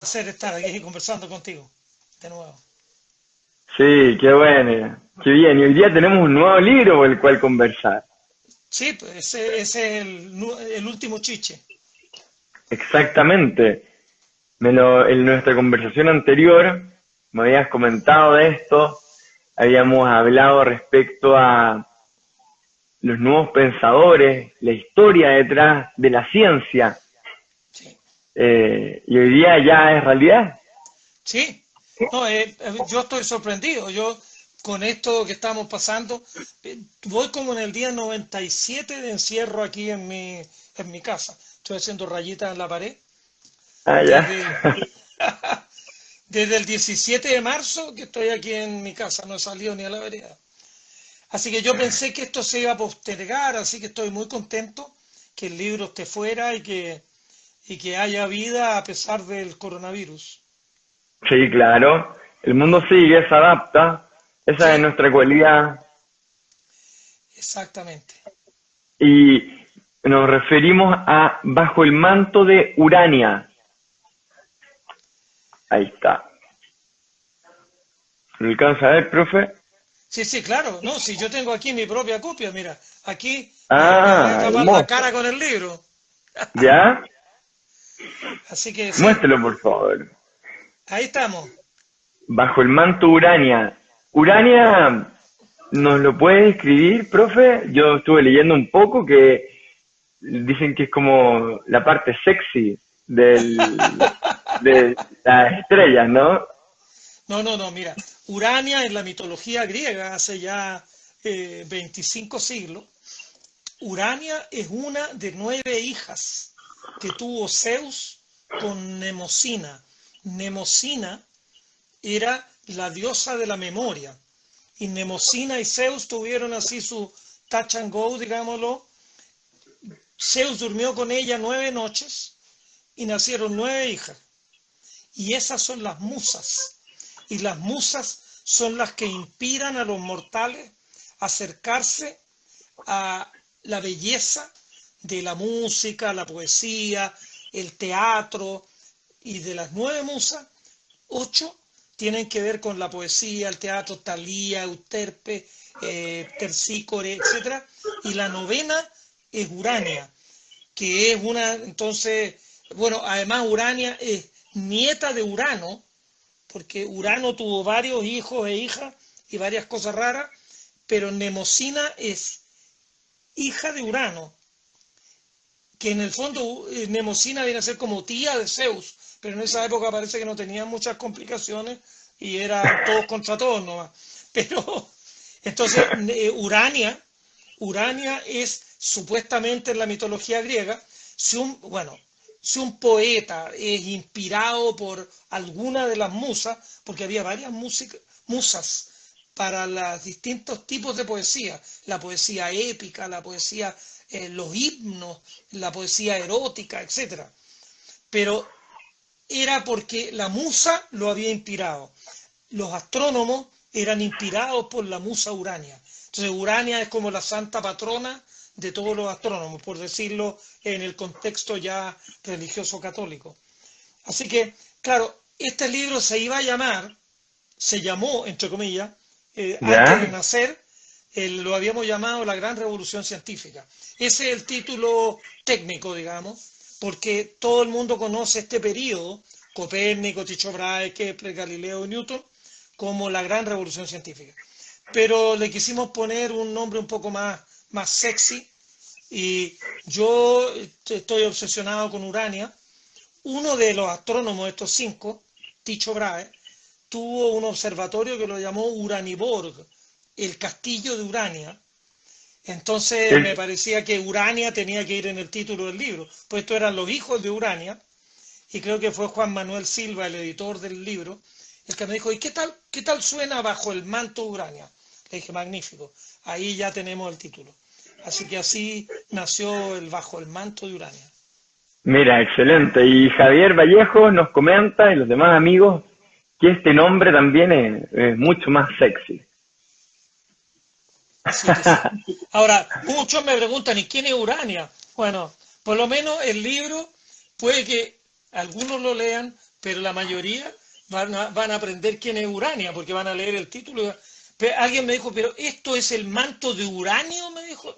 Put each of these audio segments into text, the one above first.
Placer estar aquí conversando contigo de nuevo. Sí, qué bueno, qué bien. Y hoy día tenemos un nuevo libro por el cual conversar. Sí, pues ese es el último chiche. Exactamente. En nuestra conversación anterior me habías comentado de esto, habíamos hablado respecto a los nuevos pensadores, la historia detrás de la ciencia, Sí, y hoy día ya es realidad. sí. No, yo estoy sorprendido. Yo con esto que estamos pasando, voy como en el día 97 de encierro aquí en mi casa. Estoy haciendo rayitas en la pared Ah, ya. desde, desde el 17 de marzo que estoy aquí en mi casa. No he salido ni a la vereda. Así que yo pensé que esto se iba a postergar, así que estoy muy contento que el libro esté fuera y que haya vida a pesar del coronavirus. Sí, claro. El mundo sigue, se adapta. Esa es Sí, nuestra cualidad. exactamente. Y nos referimos a Bajo el manto de Urania. Ahí está. ¿Lo alcanza a ver, profe? Sí, sí, claro. No, si yo tengo aquí mi propia copia, mira, aquí me voy a Ah, tapar la hermoso. cara con el libro. ¿Ya? Así que sí, Muéstralo, por favor. ahí estamos. Bajo el manto Urania. Urania, ¿nos lo puede describir, profe? Yo estuve leyendo un poco que dicen que es como la parte sexy de las estrellas, ¿no? No, no, no, mira, Urania en la mitología griega hace ya 25 siglos. Urania es una de 9 hijas que tuvo Zeus con Nemosina. Nemosina era la diosa de la memoria. Y Nemosina y Zeus tuvieron así su touch and go, digámoslo. Zeus durmió con ella 9 noches y nacieron 9 hijas. Y esas son las musas. Y las musas son las que inspiran a los mortales a acercarse a la belleza de la música, la poesía, el teatro, y de las 9 musas, 8 tienen que ver con la poesía, el teatro, Talía, Euterpe, Terpsícore, etcétera, y la novena es Urania, que es una, entonces, bueno, además Urania es nieta de Urano, porque Urano tuvo varios hijos e hijas y varias cosas raras, pero Nemosina es hija de Urano, que en el fondo Nemosina viene a ser como tía de Zeus, pero en esa época parece que no tenían muchas complicaciones y eran todos contra todos nomás. Pero entonces Urania es supuestamente en la mitología griega, bueno, si un poeta es inspirado por alguna de las musas, porque había varias musas para los distintos tipos de poesía, la poesía épica, la poesía, los himnos, la poesía erótica, etcétera. Pero era porque la musa lo había inspirado. Los astrónomos eran inspirados por la musa Urania. Entonces Urania es como la santa patrona de todos los astrónomos, por decirlo en el contexto ya religioso católico. Así que, claro, este libro se llamó, entre comillas, antes de ¿Ya? nacer, lo habíamos llamado la Gran Revolución Científica. Ese es el título técnico, digamos, porque todo el mundo conoce este periodo, Copérnico, Tycho Brahe, Kepler, Galileo y Newton, como la Gran Revolución Científica. Pero le quisimos poner un nombre un poco más sexy, y yo estoy obsesionado con Urania. Uno de los astrónomos, de estos 5, Tycho Brahe, tuvo un observatorio que lo llamó Uraniborg, el castillo de Urania. Entonces me El- parecía que Urania tenía que ir en el título del libro, pues estos eran los hijos de Urania, y creo que fue Juan Manuel Silva, el editor del libro, el que me dijo, ¿y qué tal suena Bajo el manto de Urania? Le dije, magnífico, ahí ya tenemos el título. Así que así nació el Bajo el manto de Urania. Mira, excelente. Y Javier Vallejo nos comenta y los demás amigos que este nombre también es mucho más sexy. Sí que sí. Ahora, muchos me preguntan, ¿y quién es Urania? Bueno, por lo menos el libro puede que algunos lo lean, pero la mayoría van a aprender quién es Urania, porque van a leer el título. Pero alguien me dijo, pero esto es el manto de uranio, me dijo.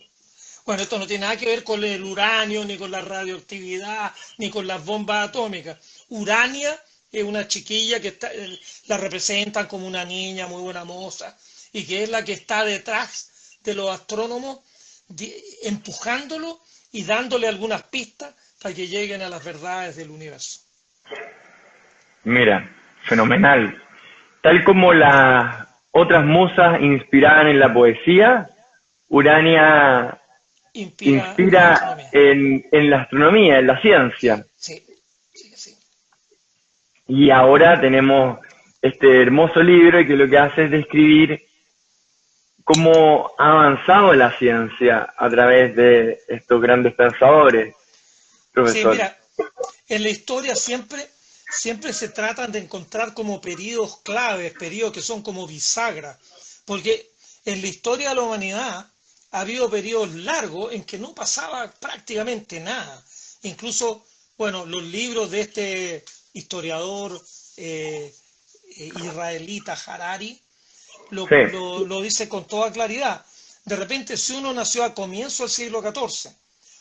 Bueno, esto no tiene nada que ver con el uranio, ni con la radioactividad, ni con las bombas atómicas. Urania es una chiquilla que la representan como una niña muy buena moza, y que es la que está detrás de los astrónomos, empujándolo y dándole algunas pistas para que lleguen a las verdades del universo. Mira, fenomenal. Tal como las otras musas inspiraban en la poesía, Urania En la inspira astronomía. en la astronomía, en la ciencia. Sí, sí, sí. Y ahora tenemos este hermoso libro que lo que hace es describir cómo ha avanzado la ciencia a través de estos grandes pensadores, Sí, profesor. mira, en la historia siempre se tratan de encontrar como periodos claves, periodos que son como bisagras, porque en la historia de la humanidad ha habido periodos largos en que no pasaba prácticamente nada. Incluso, bueno, los libros de este historiador eh, israelita Harari Sí, lo dice con toda claridad. De repente, si uno nació a comienzo del siglo XIV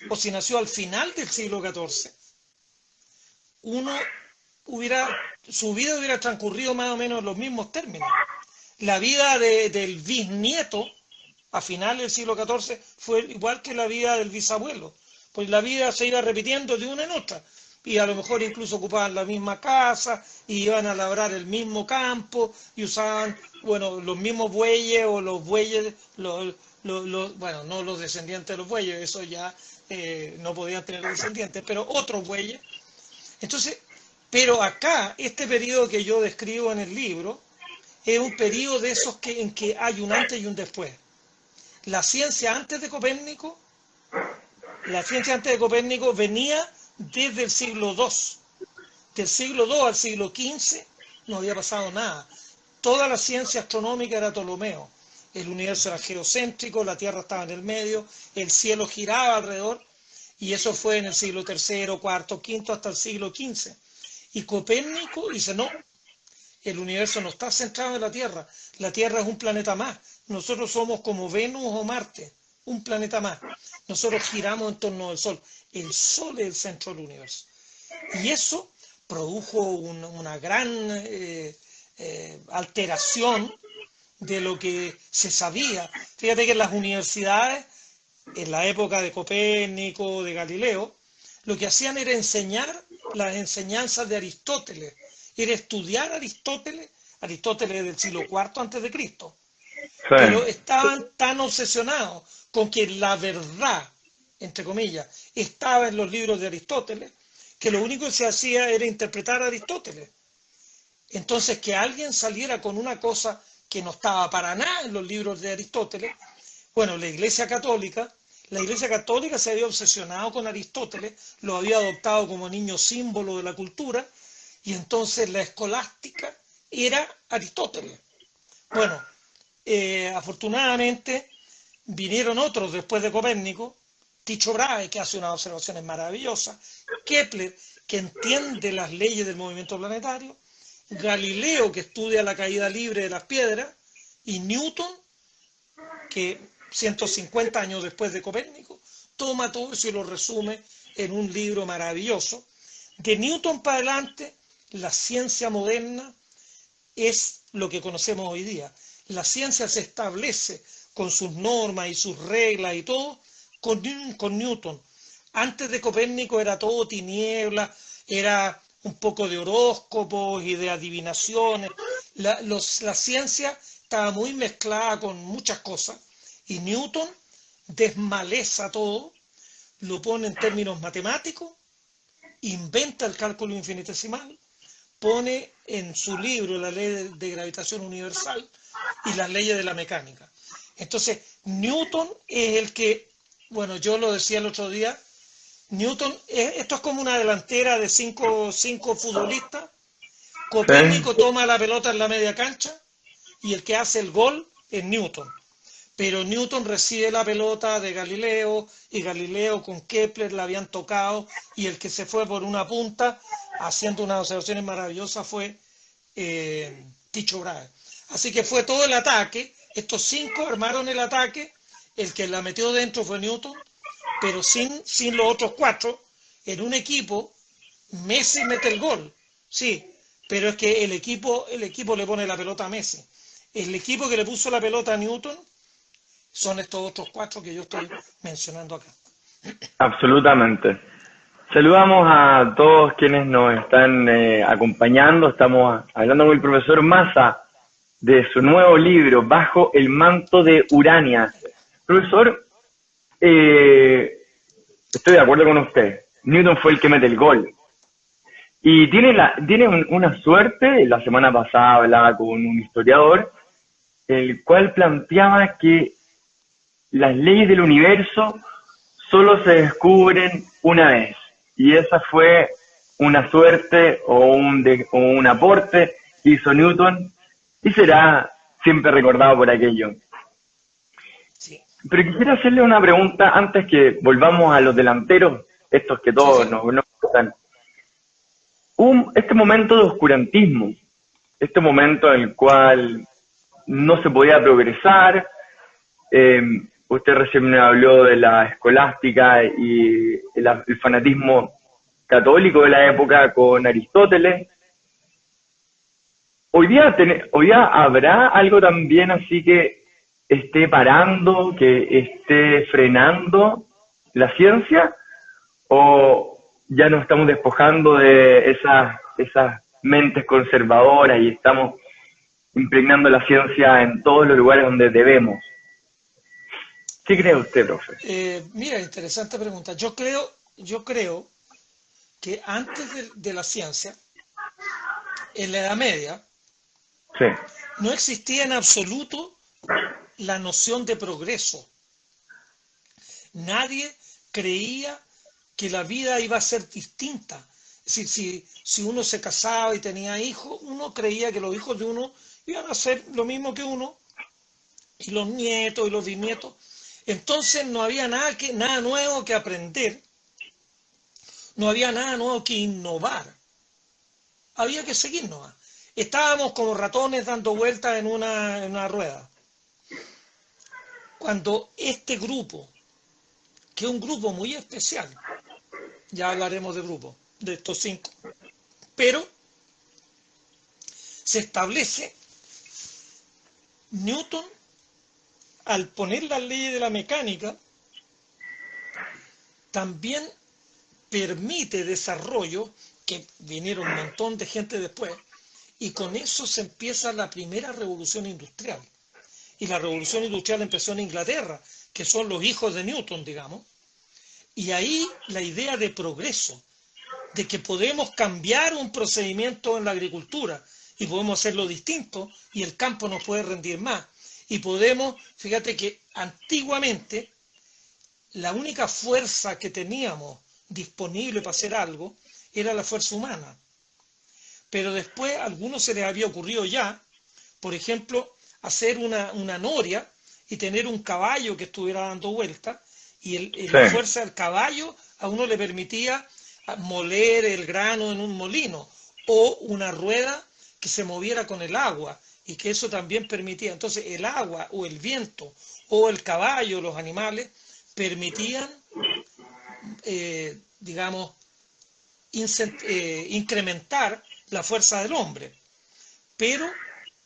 o si nació al final del siglo XIV, uno su vida hubiera transcurrido más o menos en los mismos términos. La vida del bisnieto a finales del siglo XIV fue igual que la vida del bisabuelo, pues la vida se iba repitiendo de una en otra, y a lo mejor incluso ocupaban la misma casa, y iban a labrar el mismo campo, y usaban, bueno, los mismos bueyes, o los bueyes, bueno, no los descendientes de los bueyes, eso ya no podían tener descendientes, pero otros bueyes. Entonces, pero acá, este periodo que yo describo en el libro, es un periodo de esos en que hay un antes y un después. La ciencia antes de Copérnico, la ciencia antes de Copérnico venía desde el siglo II. Del siglo II al siglo XV no había pasado nada. Toda la ciencia astronómica era Ptolomeo. El universo era geocéntrico, la Tierra estaba en el medio, el cielo giraba alrededor, y eso fue en el siglo III, IV, V, hasta el siglo XV. Y Copérnico dice, no, el universo no está centrado en la Tierra es un planeta más, nosotros somos como Venus o Marte, un planeta más, nosotros giramos en torno al Sol, el Sol es el centro del universo. Y eso produjo una gran alteración de lo que se sabía. Fíjate que en las universidades, en la época de Copérnico, de Galileo, lo que hacían era enseñar las enseñanzas de Aristóteles, era estudiar a Aristóteles del siglo IV antes de Cristo, pero sí. estaban tan obsesionados con que la verdad, entre comillas, estaba en los libros de Aristóteles, que lo único que se hacía era interpretar a Aristóteles. Entonces, que alguien saliera con una cosa que no estaba para nada en los libros de Aristóteles, bueno, la Iglesia Católica se había obsesionado con Aristóteles, lo había adoptado como niño símbolo de la cultura, y entonces la escolástica era Aristóteles. Bueno, afortunadamente vinieron otros después de Copérnico, Tycho Brahe, que hace unas observaciones maravillosas, Kepler, que entiende las leyes del movimiento planetario, Galileo, que estudia la caída libre de las piedras, y Newton, que 150 años después de Copérnico, toma todo eso y lo resume en un libro maravilloso. De Newton para adelante, la ciencia moderna es lo que conocemos hoy día. La ciencia se establece con sus normas y sus reglas y todo con Newton. Antes de Copérnico era todo tiniebla, era un poco de horóscopos y de adivinaciones. La ciencia estaba muy mezclada con muchas cosas, y Newton desmaleza todo, lo pone en términos matemáticos, inventa el cálculo infinitesimal, pone en su libro la ley de gravitación universal y las leyes de la mecánica. Entonces, Newton es el que, bueno, yo lo decía el otro día, Newton, esto es como una delantera de cinco futbolistas. ¿Sí? Copérnico toma la pelota en la media cancha y el que hace el gol es Newton. pero Newton recibe la pelota de Galileo y Galileo con Kepler la habían tocado y el que se fue por una punta haciendo unas observaciones maravillosas fue Tycho Brahe. Así que fue todo el ataque, estos 5 armaron el ataque, el que la metió dentro fue Newton, pero sin los otros 4, en un equipo, Messi mete el gol, sí, pero es que el equipo le pone la pelota a Messi. El equipo que le puso la pelota a Newton son estos otros 4 que yo estoy mencionando acá. Absolutamente. Saludamos a todos quienes nos están acompañando. Estamos hablando con el profesor Massa de su nuevo libro, Bajo el manto de Urania. Profesor, estoy de acuerdo con usted. Newton fue el que mete el gol. Y tiene una suerte. La semana pasada hablaba con un historiador, el cual planteaba que las leyes del universo solo se descubren una vez. Y esa fue una suerte o un aporte que hizo Newton y será siempre recordado por aquello. Sí. Pero quisiera hacerle una pregunta antes que volvamos a los delanteros, estos que todos nos gustan. Este momento de oscurantismo, este momento en el cual no se podía progresar, usted recién me habló de la escolástica y el fanatismo católico de la época con Aristóteles. Hoy día habrá algo también así que esté parando, que esté frenando la ciencia, o ya nos estamos despojando de esas mentes conservadoras y estamos impregnando la ciencia en todos los lugares donde debemos. ¿Qué cree usted, profe? Mira, interesante pregunta. Yo creo que antes de la ciencia, en la Edad Media, sí, no existía en absoluto la noción de progreso. Nadie creía que la vida iba a ser distinta. Es decir, si uno se casaba y tenía hijos, uno creía que los hijos de uno iban a ser lo mismo que uno, y los nietos y los bisnietos. Entonces no había nada nuevo que aprender, no había nada nuevo que innovar. Había que seguir nomás. Estábamos como ratones dando vueltas en una rueda. Cuando este grupo, que es un grupo muy especial, ya hablaremos de grupo, de estos 5, pero se establece, Newton, al poner las leyes de la mecánica, también permite desarrollo, que vinieron un montón de gente después, y con eso se empieza la primera revolución industrial. Y la revolución industrial empezó en Inglaterra, que son los hijos de Newton, digamos, y ahí la idea de progreso, de que podemos cambiar un procedimiento en la agricultura y podemos hacerlo distinto y el campo nos puede rendir más. Y podemos, fíjate que antiguamente la única fuerza que teníamos disponible para hacer algo era la fuerza humana. Pero después a algunos se les había ocurrido ya, por ejemplo, hacer una noria y tener un caballo que estuviera dando vueltas, y la fuerza del caballo a uno le permitía moler el grano en un molino, o una rueda que se moviera con el agua, y que eso también permitía. Entonces el agua o el viento o el caballo, los animales, permitían, digamos, incrementar la fuerza del hombre. Pero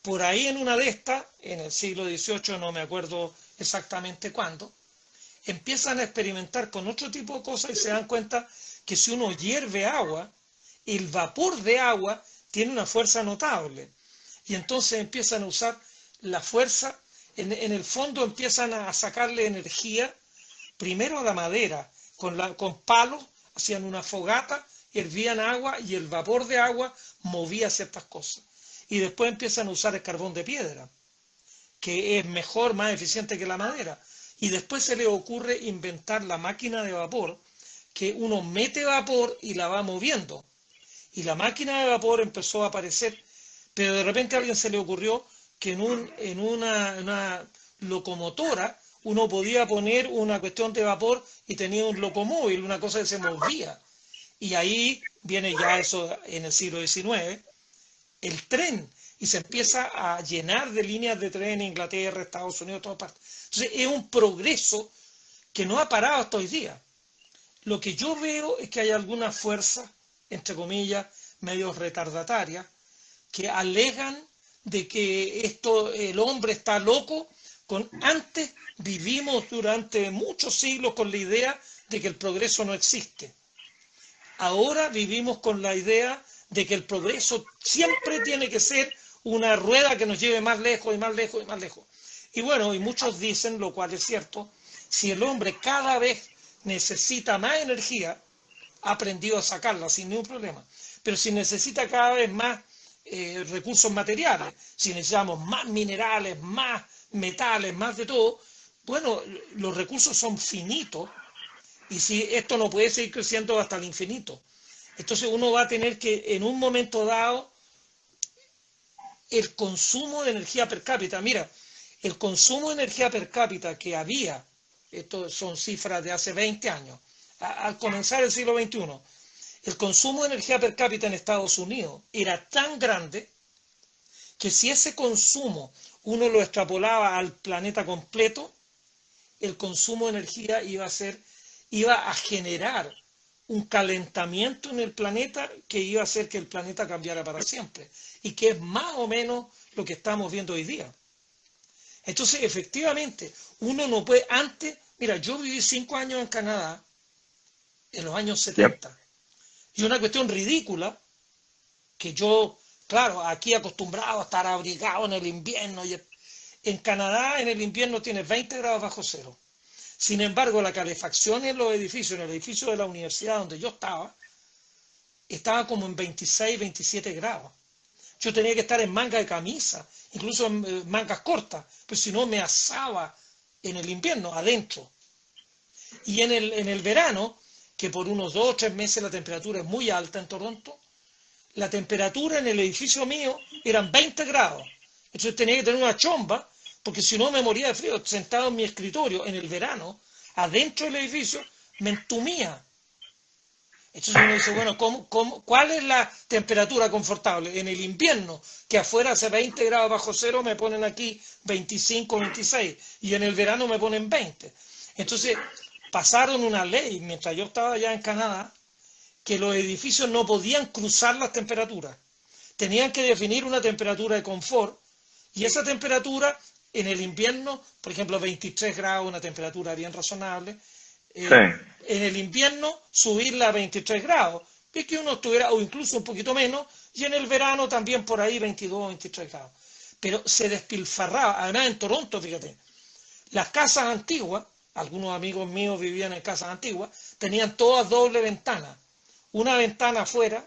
por ahí en una de estas, en el siglo XVIII, no me acuerdo exactamente cuándo, empiezan a experimentar con otro tipo de cosas y se dan cuenta que si uno hierve agua, el vapor de agua tiene una fuerza notable. Y entonces empiezan a usar la fuerza, en el fondo empiezan a sacarle energía, primero a la madera, con palos, hacían una fogata, hervían agua y el vapor de agua movía ciertas cosas. Y después empiezan a usar el carbón de piedra, que es mejor, más eficiente que la madera. Y después se le ocurre inventar la máquina de vapor, que uno mete vapor y la va moviendo. Y la máquina de vapor empezó a aparecer, pero de repente a alguien se le ocurrió que en locomotora, uno podía poner una cuestión de vapor y tenía un locomóvil, una cosa que se movía. Y ahí viene ya eso en el siglo XIX, el tren, y se empieza a llenar de líneas de tren en Inglaterra, Estados Unidos, todas partes. Entonces es un progreso que no ha parado hasta hoy día. Lo que yo veo es que hay algunas fuerzas, entre comillas, medio retardatarias, que alegan de que el hombre está loco. Antes vivimos durante muchos siglos con la idea de que el progreso no existe. Ahora vivimos con la idea de que el progreso siempre tiene que ser una rueda que nos lleve más lejos y más lejos y más lejos. Y bueno, y muchos dicen, lo cual es cierto, si el hombre cada vez necesita más energía, ha aprendido a sacarla sin ningún problema. Pero si necesita cada vez más recursos materiales, si necesitamos más minerales, más metales, más de todo, bueno, los recursos son finitos y si esto no puede seguir creciendo hasta el infinito. Entonces uno va a tener que, en un momento dado, el consumo de energía per cápita. Mira, el consumo de energía per cápita que había, esto son cifras de hace 20 años, al comenzar el siglo XXI, el consumo de energía per cápita en Estados Unidos era tan grande que si ese consumo uno lo extrapolaba al planeta completo, el consumo de energía iba a generar un calentamiento en el planeta que iba a hacer que el planeta cambiara para siempre, y que es más o menos lo que estamos viendo hoy día. Entonces, efectivamente, uno no puede, mira, yo viví 5 años en Canadá, en los años 70, y una cuestión ridícula, que yo, claro, aquí acostumbrado a estar abrigado en el invierno, y en Canadá en el invierno tiene 20 grados bajo cero. Sin embargo, la calefacción en los edificios, en el edificio de la universidad donde yo estaba como en 26, 27 grados. Yo tenía que estar en manga de camisa, incluso en mangas cortas, pues si no me asaba en el invierno, adentro. Y en el verano, que por unos 2 o 3 meses la temperatura es muy alta en Toronto, la temperatura en el edificio mío eran 20 grados. Entonces tenía que tener una chomba, porque si no me moría de frío, sentado en mi escritorio en el verano, adentro del edificio, me entumía. Entonces uno dice, bueno, ¿cuál es la temperatura confortable? En el invierno, que afuera hace 20 grados bajo cero, me ponen aquí 25, 26, y en el verano me ponen 20. Entonces pasaron una ley, mientras yo estaba allá en Canadá, que los edificios no podían cruzar las temperaturas. Tenían que definir una temperatura de confort, y esa temperatura en el invierno, por ejemplo, 23 grados, una temperatura bien razonable, en el invierno subirla a 23 grados, y que uno estuviera, o incluso un poquito menos, y en el verano también por ahí 22 o 23 grados. Pero se despilfarraba, además en Toronto, fíjate, las casas antiguas, algunos amigos míos vivían en casas antiguas, tenían todas doble ventana, una ventana afuera,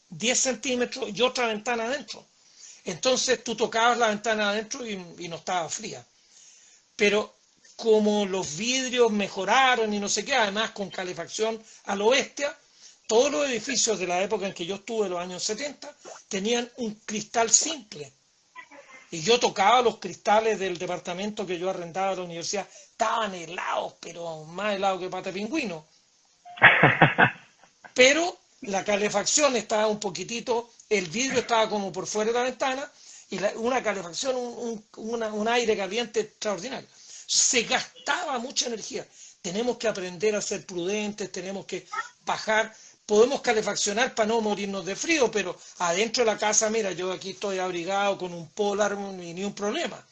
10 centímetros, y otra ventana adentro. Entonces tú tocabas la ventana adentro y no estaba fría. Pero como los vidrios mejoraron y no sé qué, además con calefacción a lo bestia, todos los edificios de la época en que yo estuve, los años 70, tenían un cristal simple. Y yo tocaba los cristales del departamento que yo arrendaba de la universidad, estaban helados, pero más helados que pata de pingüino. Pero la calefacción estaba un poquitito, el vidrio estaba como por fuera de la ventana, y una calefacción, un aire caliente extraordinario. Se gastaba mucha energía. Tenemos que aprender a ser prudentes, tenemos que bajar. Podemos calefaccionar para no morirnos de frío, pero adentro de la casa, mira, yo aquí estoy abrigado con un polar y ni un problema.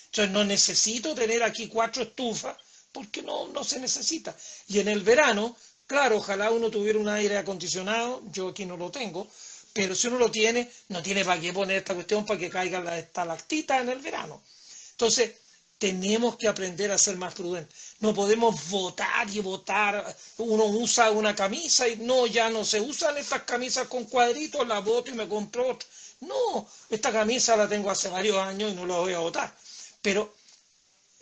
Entonces no necesito tener aquí 4 estufas, porque no se necesita. Y en el verano, claro, ojalá uno tuviera un aire acondicionado, yo aquí no lo tengo, pero si uno lo tiene, no tiene para qué poner esta cuestión para que caigan las estalactitas en el verano. Entonces, tenemos que aprender a ser más prudentes. No podemos votar y votar. Uno usa una camisa y no, ya no se usan estas camisas con cuadritos, la voto y me compro otra. No, esta camisa la tengo hace varios años y no la voy a votar. Pero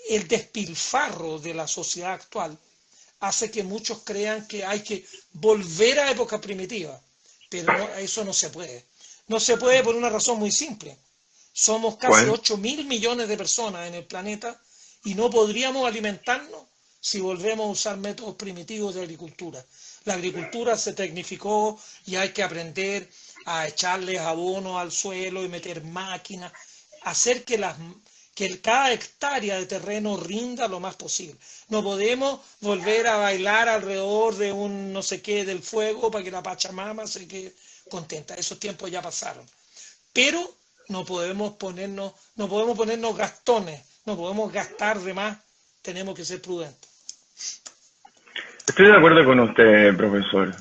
el despilfarro de la sociedad actual hace que muchos crean que hay que volver a época primitiva. Pero no, eso no se puede. No se puede por una razón muy simple. Somos casi 8.000 millones de personas en el planeta y no podríamos alimentarnos si volvemos a usar métodos primitivos de agricultura. La agricultura se tecnificó y hay que aprender a echarles abono al suelo y meter máquinas, hacer que cada hectárea de terreno rinda lo más posible. No podemos volver a bailar alrededor de un no sé qué del fuego para que la Pachamama se quede contenta. Esos tiempos ya pasaron. Pero no podemos ponernos gastones, no podemos gastar de más, tenemos que ser prudentes. Estoy de acuerdo con usted, profesor.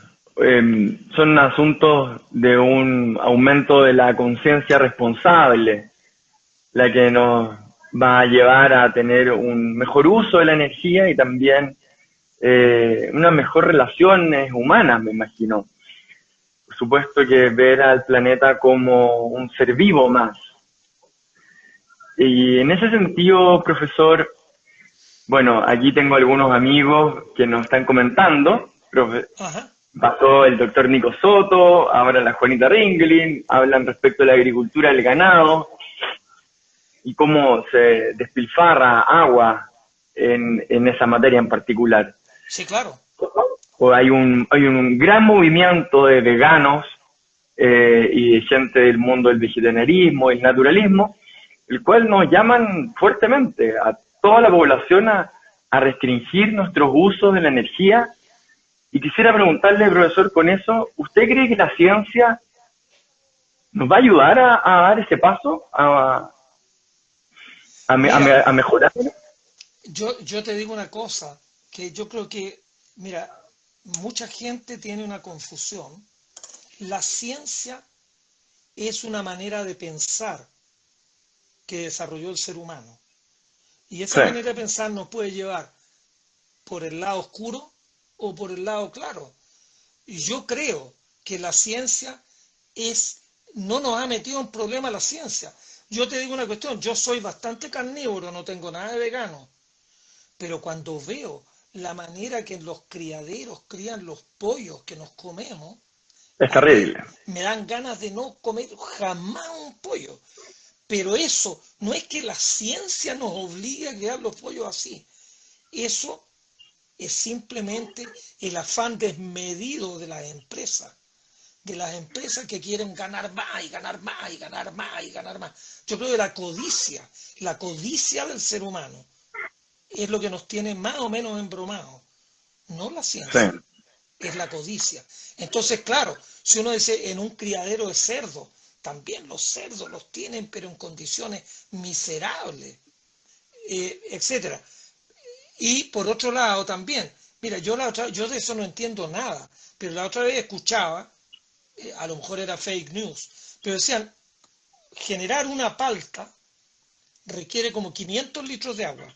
Son asuntos de un aumento de la conciencia responsable, la que nos va a llevar a tener un mejor uso de la energía y también unas mejores relaciones humanas, me imagino. Por supuesto que ver al planeta como un ser vivo más. Y en ese sentido, profesor, bueno, aquí tengo algunos amigos que nos están comentando. Ajá. Pasó el doctor Nico Soto, ahora la Juanita Ringling, hablan respecto a la agricultura del ganado y cómo se despilfarra agua en esa materia en particular. Sí, claro. O hay un gran movimiento de veganos y de gente del mundo del vegetarianismo, el naturalismo, el cual nos llaman fuertemente a toda la población a restringir nuestros usos de la energía. Y quisiera preguntarle, profesor, con eso, ¿usted cree que la ciencia nos va a ayudar a dar ese paso, Mira, a mejorar? yo te digo una cosa, que yo creo que, mira, mucha gente tiene una confusión. La ciencia es una manera de pensar que desarrolló el ser humano. Y esa Sí, manera de pensar nos puede llevar por el lado oscuro o por el lado claro. Y yo creo que la ciencia no nos ha metido en problema la ciencia. Yo te digo una cuestión, yo soy bastante carnívoro, no tengo nada de vegano, pero cuando veo la manera que en los criaderos crían los pollos que nos comemos, es a mí terrible. me dan ganas de no comer jamás un pollo. Pero eso no es que la ciencia nos obligue a crear los pollos así. Eso es simplemente el afán desmedido de las empresas que quieren ganar más y ganar más y ganar más y ganar más. Yo creo que la codicia del ser humano es lo que nos tiene más o menos embromados, no la Sí, ciencia, es la codicia. Entonces, claro, si uno dice en un criadero de cerdos, también los cerdos los tienen, pero en condiciones miserables, etcétera. Y por otro lado también, mira, yo de eso no entiendo nada, pero la otra vez escuchaba, a lo mejor era fake news, pero decían, generar una palta requiere como 500 litros de agua,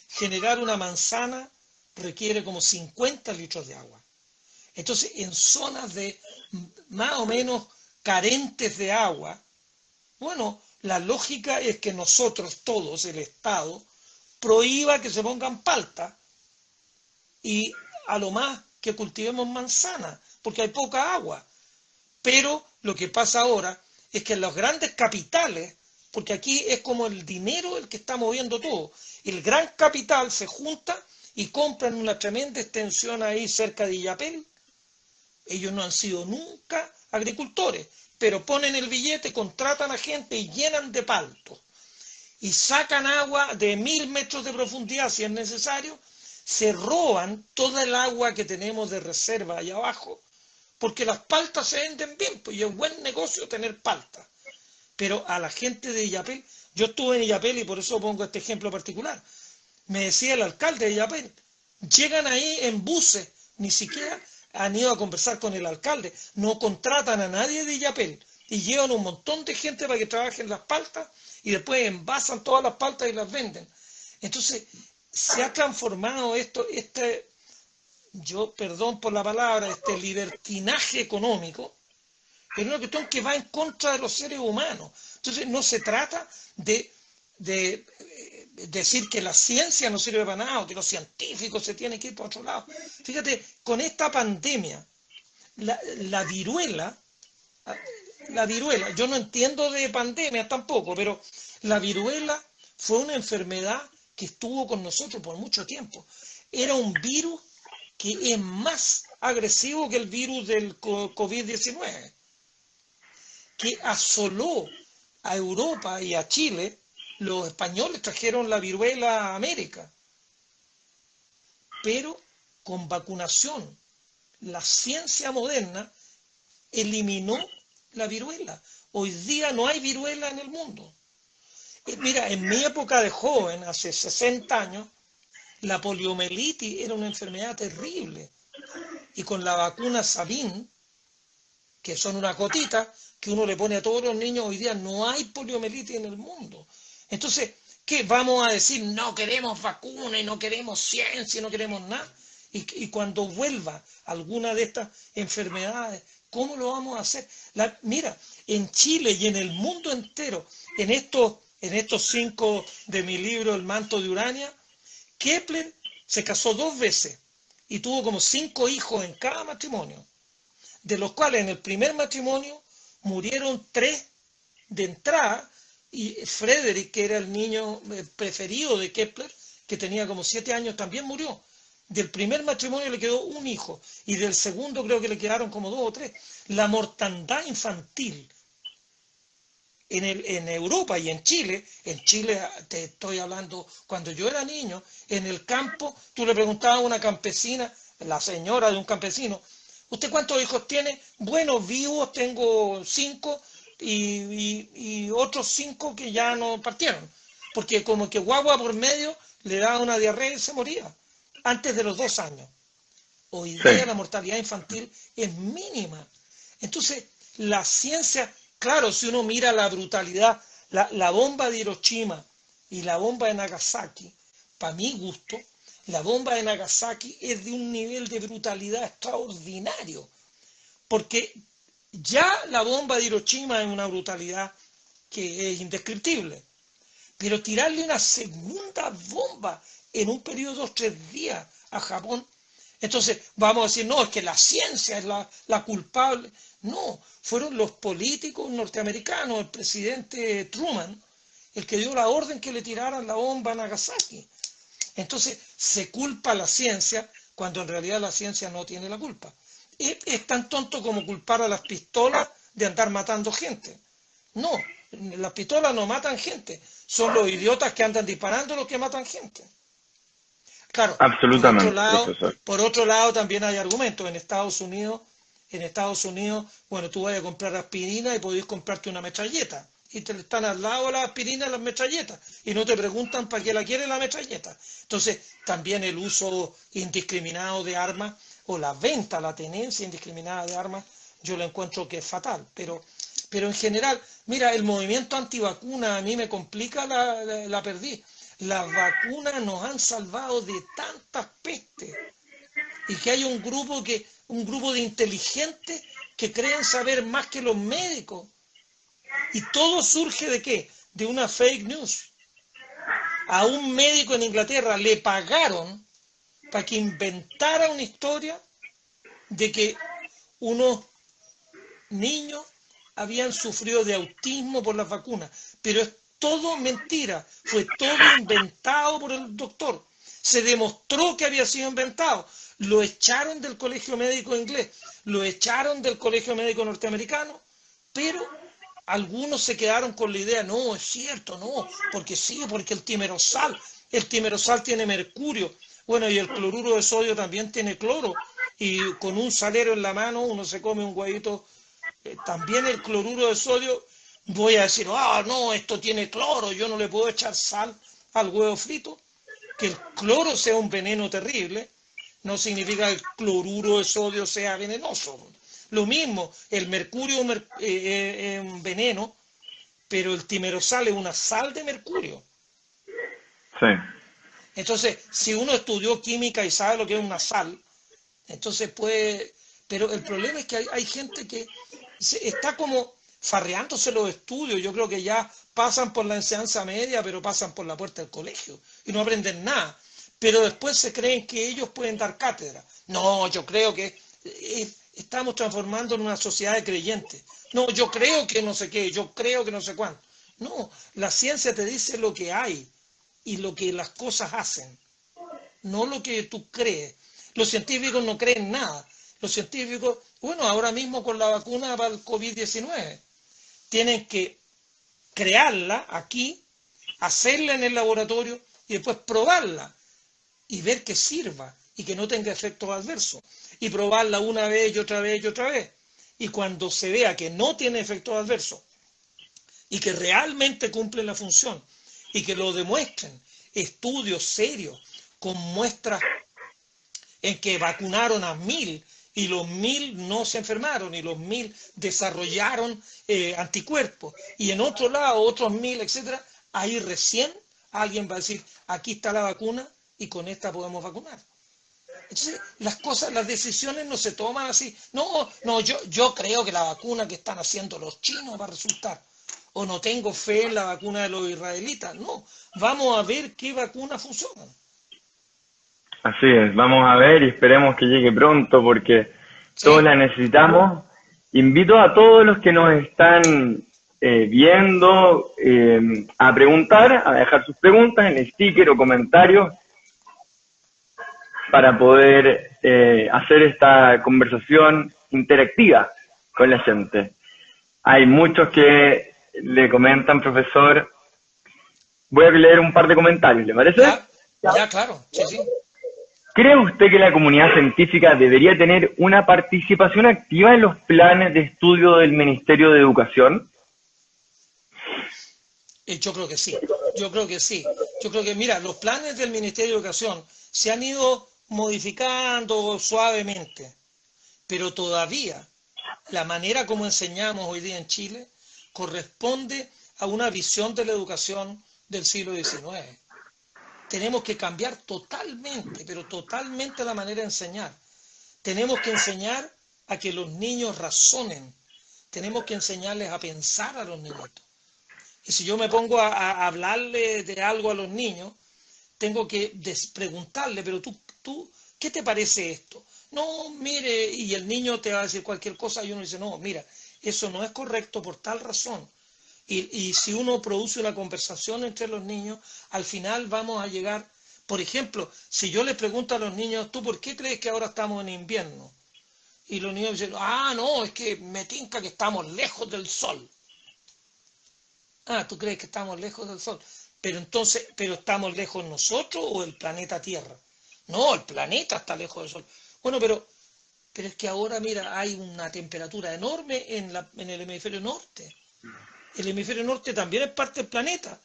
generar una manzana requiere como 50 litros de agua. Entonces, en zonas de más o menos carentes de agua, bueno, la lógica es que nosotros todos, el Estado, prohíba que se pongan palta y a lo más que cultivemos manzana, porque hay poca agua. Pero lo que pasa ahora es que en los grandes capitales, porque aquí es como el dinero el que está moviendo todo, el gran capital se junta y compran una tremenda extensión ahí cerca de Illapel. Ellos no han sido nunca agricultores, pero ponen el billete, contratan a gente y llenan de palto. Y sacan agua de 1000 metros de profundidad si es necesario, se roban toda el agua que tenemos de reserva allá abajo, porque las paltas se venden bien, pues y es buen negocio tener palta. Pero a la gente de Illapel, yo estuve en Illapel y por eso pongo este ejemplo particular, me decía el alcalde de Illapel, llegan ahí en buses, ni siquiera han ido a conversar con el alcalde, no contratan a nadie de Illapel y llevan un montón de gente para que trabajen las paltas y después envasan todas las paltas y las venden. Entonces, se ha transformado yo perdón por la palabra, este libertinaje económico, en una cuestión que va en contra de los seres humanos. Entonces, no se trata de decir que la ciencia no sirve para nada o que los científicos se tienen que ir por otro lado. Fíjate, con esta pandemia, la viruela, yo no entiendo de pandemia tampoco, pero la viruela fue una enfermedad que estuvo con nosotros por mucho tiempo. Era un virus que es más agresivo que el virus del COVID-19, que asoló a Europa y a Chile. Los españoles trajeron la viruela a América, pero con vacunación, la ciencia moderna eliminó la viruela. Hoy día no hay viruela en el mundo. Mira, en mi época de joven, hace 60 años, la poliomielitis era una enfermedad terrible. Y con la vacuna Sabin, que son unas gotitas que uno le pone a todos los niños, hoy día no hay poliomielitis en el mundo. Entonces, ¿qué vamos a decir? No queremos vacuna y no queremos ciencia y no queremos nada. Y cuando vuelva alguna de estas enfermedades, ¿cómo lo vamos a hacer? Mira, en Chile y en el mundo entero, en estos 5 de mi libro, El manto de Urania, Kepler se casó 2 veces y tuvo como 5 hijos en cada matrimonio, de los cuales en el primer matrimonio murieron 3 de entrada, y Frederick, que era el niño preferido de Kepler, que tenía como 7 años, también murió. Del primer matrimonio le quedó un hijo, y del segundo creo que le quedaron como 2 o 3. La mortandad infantil en Europa y en Chile te estoy hablando, cuando yo era niño, en el campo, tú le preguntabas a una campesina, la señora de un campesino, ¿usted cuántos hijos tiene? Bueno, vivos tengo 5 y otros 5 que ya no partieron, porque como que guagua por medio le daba una diarrea y se moría antes de los 2 años. Hoy día la mortalidad infantil es mínima. Entonces, la ciencia, claro, si uno mira la brutalidad, la bomba de Hiroshima y la bomba de Nagasaki, para mi gusto, la bomba de Nagasaki es de un nivel de brutalidad extraordinario, porque ya la bomba de Hiroshima es una brutalidad que es indescriptible, pero tirarle una segunda bomba en un periodo de 2 o 3 días a Japón, entonces vamos a decir, no, es que la ciencia es la culpable. No, fueron los políticos norteamericanos, el presidente Truman, el que dio la orden que le tiraran la bomba a Nagasaki. Entonces se culpa a la ciencia cuando en realidad la ciencia no tiene la culpa. Es tan tonto como culpar a las pistolas de andar matando gente. No, las pistolas no matan gente, son los idiotas que andan disparando los que matan gente. Claro, Absolutamente, profesor. por otro lado también hay argumentos. En Estados Unidos, bueno, tú vas a comprar aspirina y podés comprarte una metralleta. Y te están al lado de la aspirina las metralletas. Y no te preguntan para qué la quiere la metralleta. Entonces, también el uso indiscriminado de armas, o la venta, la tenencia indiscriminada de armas, yo lo encuentro que es fatal. Pero en general, mira, el movimiento antivacuna a mí me complica la perdiz. Las vacunas nos han salvado de tantas pestes, y que hay un grupo de inteligentes que creen saber más que los médicos, y todo surge ¿de qué? De una fake news. A un médico en Inglaterra le pagaron para que inventara una historia de que unos niños habían sufrido de autismo por las vacunas, pero es todo mentira, fue todo inventado por el doctor. Se demostró que había sido inventado. Lo echaron del colegio médico inglés, lo echaron del colegio médico norteamericano, pero algunos se quedaron con la idea, no, es cierto, no, porque sí, porque el timerosal tiene mercurio, bueno, y el cloruro de sodio también tiene cloro, y con un salero en la mano uno se come un huevito, también el cloruro de sodio. Voy a decir, no, esto tiene cloro, yo no le puedo echar sal al huevo frito. Que el cloro sea un veneno terrible no significa que el cloruro de sodio sea venenoso. Lo mismo, el mercurio es un veneno, pero el timerosal es una sal de mercurio. Sí. Entonces, si uno estudió química y sabe lo que es una sal, entonces puede... Pero el problema es que hay gente que está como farreándose los estudios. Yo creo que ya pasan por la enseñanza media, pero pasan por la puerta del colegio y no aprenden nada. Pero después se creen que ellos pueden dar cátedra. No, yo creo que estamos transformando en una sociedad de creyentes. No, yo creo que no sé qué, yo creo que no sé cuánto. No, la ciencia te dice lo que hay. y lo que las cosas hacen, no lo que tú crees. Los científicos no creen nada. Los científicos, bueno, ahora mismo con la vacuna para el COVID-19, tienen que crearla aquí, hacerla en el laboratorio y después probarla y ver que sirva y que no tenga efectos adversos. Y probarla una vez y otra vez y otra vez. Y cuando se vea que no tiene efectos adversos y que realmente cumple la función y que lo demuestren estudios serios con muestras en que vacunaron a 1000 y los 1000 no se enfermaron y los 1000 desarrollaron anticuerpos y en otro lado otros 1000, etcétera, ahí recién alguien va a decir, aquí está la vacuna y con esta podemos vacunar. Entonces, las cosas, las decisiones no se toman así. No, yo creo que la vacuna que están haciendo los chinos va a resultar. O no tengo fe en la vacuna de los israelitas. No, vamos a ver qué vacuna funciona. Así es, vamos a ver y esperemos que llegue pronto porque todos Sí, la necesitamos. Invito a todos los que nos están viendo a preguntar, a dejar sus preguntas en el sticker o comentarios para poder hacer esta conversación interactiva con la gente. Hay muchos que le comentan, profesor. Voy a leer un par de comentarios, ¿le parece? ya, claro, sí, sí. ¿Cree usted que la comunidad científica debería tener una participación activa en los planes de estudio del Ministerio de Educación? Yo creo que sí, yo creo que sí. Yo creo que, mira, los planes del Ministerio de Educación se han ido modificando suavemente, pero todavía la manera como enseñamos hoy día en Chile corresponde a una visión de la educación del siglo XIX. Tenemos que cambiar totalmente, pero totalmente la manera de enseñar. Tenemos que enseñar a que los niños razonen. Tenemos que enseñarles a pensar a los niñitos. Y si yo me pongo a hablarle de algo a los niños, tengo que preguntarle, pero tú, ¿qué te parece esto? No, mire, y el niño te va a decir cualquier cosa y uno dice, no, mira, eso no es correcto por tal razón. Y si uno produce una conversación entre los niños, al final vamos a llegar, por ejemplo, si yo les pregunto a los niños, ¿tú por qué crees que ahora estamos en invierno? Y los niños dicen, no, es que me tinca que estamos lejos del sol. ¿Tú crees que estamos lejos del sol? Pero entonces, ¿pero estamos lejos nosotros o el planeta Tierra? No, el planeta está lejos del sol. Bueno, pero es que ahora, mira, hay una temperatura enorme en el hemisferio norte. El hemisferio norte también es parte del planeta.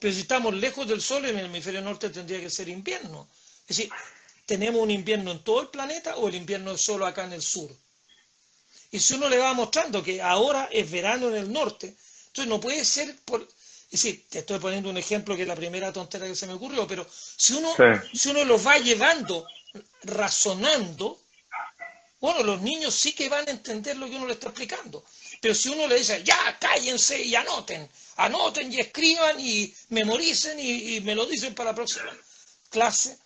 Pero si estamos lejos del sol, en el hemisferio norte tendría que ser invierno. Es decir, ¿tenemos un invierno en todo el planeta o el invierno es solo acá en el sur? Y si uno le va mostrando que ahora es verano en el norte, entonces no puede ser por... Es decir, te estoy poniendo un ejemplo que es la primera tontera que se me ocurrió, pero si Sí. uno los va llevando razonando, bueno, los niños sí que van a entender lo que uno le está explicando. Pero si uno le dice, ya, cállense y anoten y escriban y memoricen y me lo dicen para la próxima clase,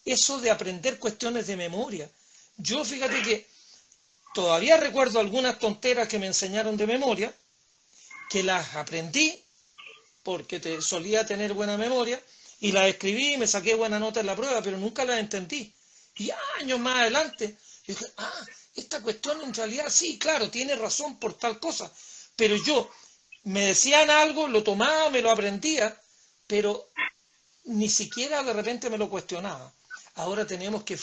eso de aprender cuestiones de memoria. Yo fíjate que todavía recuerdo algunas tonteras que me enseñaron de memoria, que las aprendí porque solía tener buena memoria y las escribí y me saqué buena nota en la prueba, pero nunca las entendí. Y años más adelante, yo dije, esta cuestión en realidad sí, claro, tiene razón por tal cosa, pero yo me decían algo, lo tomaba, me lo aprendía, pero ni siquiera de repente me lo cuestionaba. Ahora tenemos que,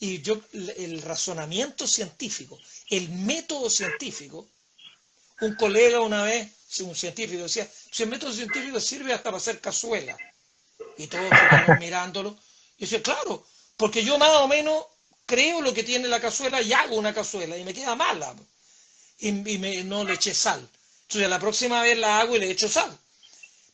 el razonamiento científico, el método científico, un colega una vez, un científico, decía, si el método científico sirve hasta para hacer cazuela. Y todos quedamos mirándolo. Y yo decía, claro, porque yo más o menos creo lo que tiene la cazuela y hago una cazuela y me queda mala. No le eché sal. Entonces la próxima vez la hago y le echo sal.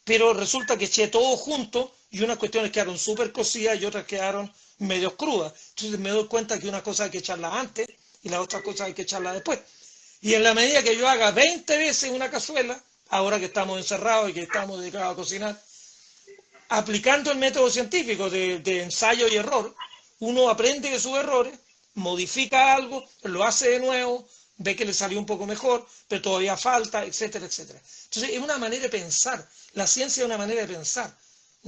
Pero resulta que eché todo junto y unas cuestiones quedaron súper cocidas y otras quedaron medio crudas. Entonces me doy cuenta que una cosa hay que echarla antes y la otra cosa hay que echarla después. Y en la medida que yo haga 20 veces una cazuela, ahora que estamos encerrados y que estamos dedicados a cocinar, aplicando el método científico de ensayo y error, uno aprende de sus errores, modifica algo, lo hace de nuevo, ve que le salió un poco mejor, pero todavía falta, etcétera, etcétera. Entonces es una manera de pensar, la ciencia es una manera de pensar,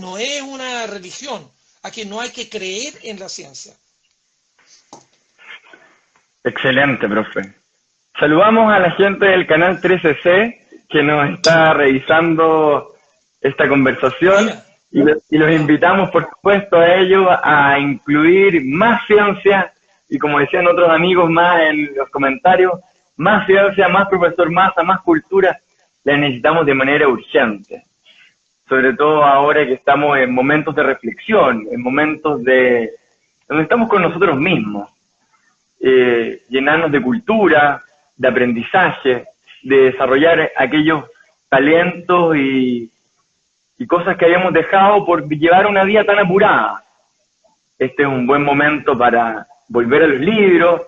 no es una religión. Aquí no hay que creer en la ciencia. Excelente, profe. Saludamos a la gente del canal 13C que nos está revisando esta conversación Mira, y los ya, invitamos, por supuesto, a ellos a incluir más ciencia y, como decían otros amigos más en los comentarios, más ciencia, más profesor Massa, más cultura, la necesitamos de manera urgente. Sobre todo ahora que estamos en momentos de reflexión, en momentos de donde estamos con nosotros mismos. Llenarnos de cultura, de aprendizaje, de desarrollar aquellos talentos y cosas que habíamos dejado por llevar una vida tan apurada. Este es un buen momento para volver a los libros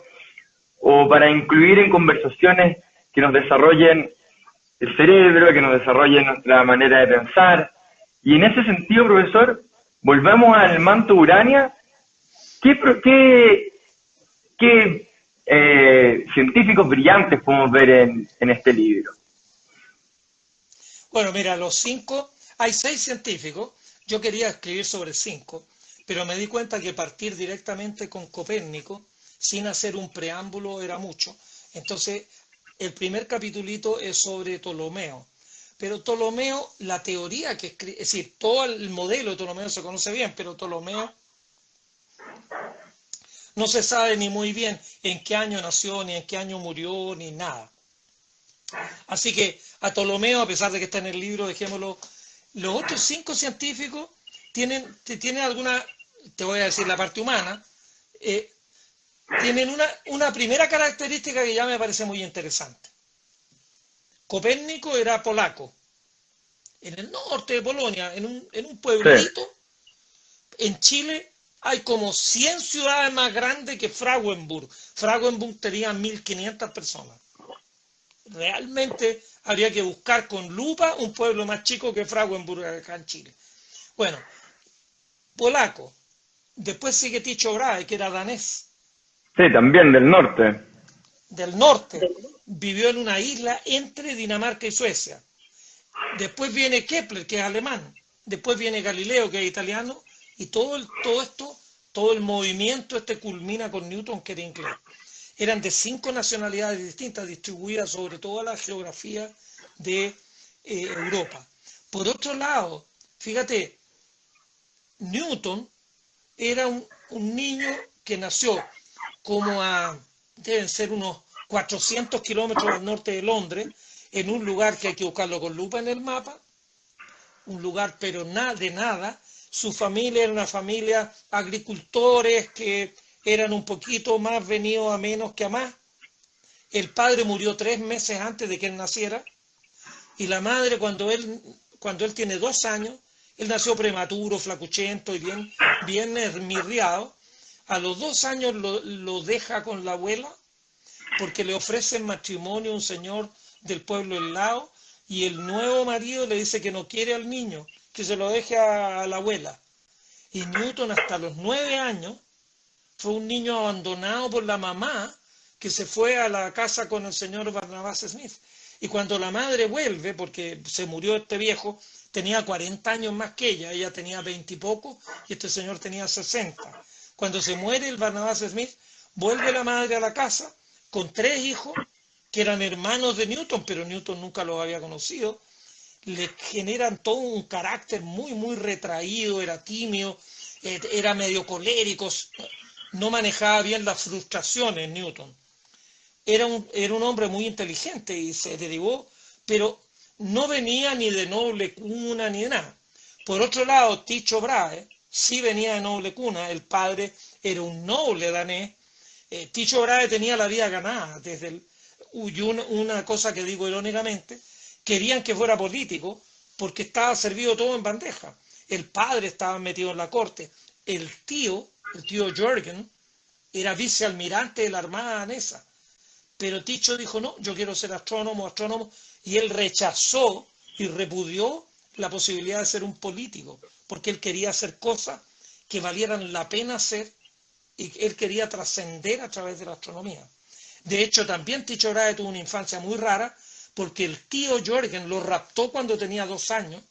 o para incluir en conversaciones que nos desarrollen el cerebro, que nos desarrollen nuestra manera de pensar. Y en ese sentido, profesor, volvemos al manto Urania. ¿Qué científicos brillantes podemos ver en este libro? bueno, mira, hay 6 científicos, yo quería escribir sobre 5, pero me di cuenta que partir directamente con Copérnico, sin hacer un preámbulo, era mucho. Entonces, el primer capitulito es sobre Ptolomeo. Pero Ptolomeo, la teoría que escribe, es decir, todo el modelo de Ptolomeo se conoce bien, pero Ptolomeo no se sabe ni muy bien en qué año nació, ni en qué año murió, ni nada. Así que a Ptolomeo, a pesar de que está en el libro, dejémoslo. Los otros 5 científicos tienen alguna, te voy a decir la parte humana, tienen una primera característica que ya me parece muy interesante. Copérnico era polaco, en el norte de Polonia, en un pueblito. Sí. En Chile hay como 100 ciudades más grandes que Frauenburg. Frauenburg tenía 1500 personas. Realmente habría que buscar con lupa un pueblo más chico que Frauenburg acá en Chile. Bueno, polaco. Después sigue Tycho Brahe, que era danés. Sí, también del norte. Del norte. Vivió en una isla entre Dinamarca y Suecia. Después viene Kepler, que es alemán. Después viene Galileo, que es italiano. Y todo el movimiento culmina con Newton, que era inglés. Eran de 5 nacionalidades distintas, distribuidas sobre toda la geografía de Europa. Por otro lado, fíjate, Newton era un niño que nació deben ser unos 400 kilómetros al norte de Londres, en un lugar que hay que buscarlo con lupa en el mapa, un lugar pero de nada. Su familia era una familia agricultores que eran un poquito más venidos a menos que a más. El padre murió 3 meses antes de que él naciera, y la madre cuando él tiene 2 años, él nació prematuro, flacuchento y bien esmirriado. A los 2 años lo deja con la abuela porque le ofrecen matrimonio a un señor del pueblo del lado, y el nuevo marido le dice que no quiere al niño, que se lo deje a la abuela. Y Newton hasta los 9 años fue un niño abandonado por la mamá, que se fue a la casa con el señor Barnabas Smith. Y cuando la madre vuelve, porque se murió este viejo, tenía 40 años más que ella tenía 20 y poco, y este señor tenía 60. Cuando se muere el Barnabas Smith, vuelve la madre a la casa con 3 hijos, que eran hermanos de Newton, pero Newton nunca los había conocido. Le generan todo un carácter muy, muy retraído, era tímido, era medio colérico, no manejaba bien las frustraciones Newton. Era un hombre muy inteligente y se derivó, pero no venía ni de noble cuna ni de nada. Por otro lado, Tycho Brahe sí venía de noble cuna, el padre era un noble danés. Tycho Brahe tenía la vida ganada, una cosa que digo irónicamente, querían que fuera político porque estaba servido todo en bandeja. El padre estaba metido en la corte, el tío Jürgen, era vicealmirante de la Armada danesa. Pero Tycho dijo, no, yo quiero ser astrónomo, y él rechazó y repudió la posibilidad de ser un político, porque él quería hacer cosas que valieran la pena hacer, y él quería trascender a través de la astronomía. De hecho, también Tycho Brahe tuvo una infancia muy rara, porque el tío Jürgen lo raptó cuando tenía 2 años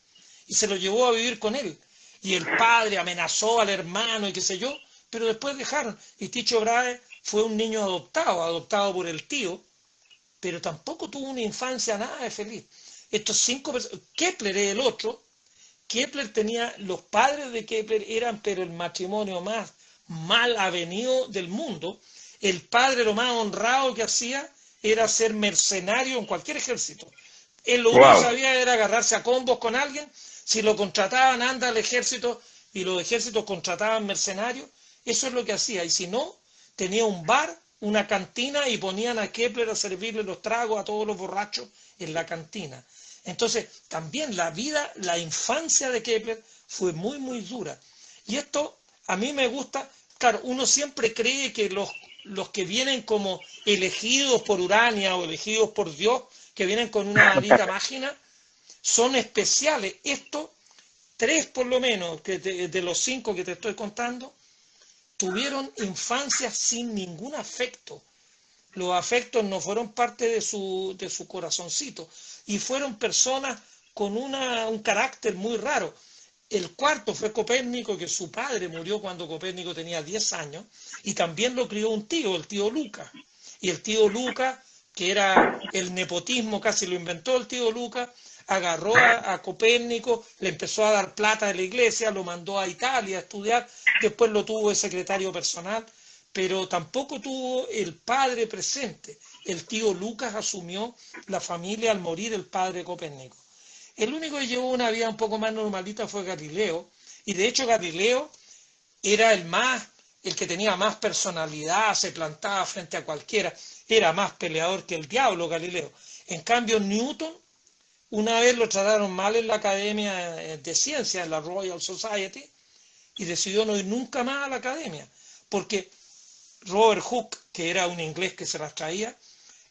y se lo llevó a vivir con él. y el padre amenazó al hermano y qué sé yo, pero después dejaron. Y Tycho Brahe fue un niño adoptado por el tío, pero tampoco tuvo una infancia nada de feliz. Estos cinco personas, Kepler es el otro. Kepler tenía, los padres de Kepler eran, pero el matrimonio más mal avenido del mundo. El padre lo más honrado que hacía era ser mercenario en cualquier ejército. Él lo único que Wow. sabía era agarrarse a combos con alguien. Si lo contrataban, anda al ejército y los ejércitos contrataban mercenarios. Eso es lo que hacía. Y si no, tenía un bar, una cantina y ponían a Kepler a servirle los tragos a todos los borrachos en la cantina. Entonces, también la vida, la infancia de Kepler fue muy, muy dura. Y esto a mí me gusta. Claro, uno siempre cree que los que vienen como elegidos por Urania o elegidos por Dios, que vienen con una varita mágica, son especiales. Estos tres por lo menos, que de los cinco que te estoy contando, tuvieron infancias sin ningún afecto. Los afectos no fueron parte de su corazoncito y fueron personas con un carácter muy raro. El cuarto fue Copérnico, que su padre murió cuando Copérnico tenía 10 años, y también lo crió un tío, el tío Lucas. Y el tío Lucas, que era el nepotismo, casi lo inventó el tío Lucas, agarró a Copérnico, le empezó a dar plata de la iglesia, lo mandó a Italia a estudiar, después lo tuvo de secretario personal, pero tampoco tuvo el padre presente. El tío Lucas asumió la familia al morir el padre Copérnico. El único que llevó una vida un poco más normalita fue Galileo, y de hecho Galileo era el que tenía más personalidad, se plantaba frente a cualquiera, era más peleador que el diablo Galileo. En cambio Newton, una vez lo trataron mal en la Academia de Ciencias, en la Royal Society, y decidió no ir nunca más a la academia, porque Robert Hooke, que era un inglés que se las traía,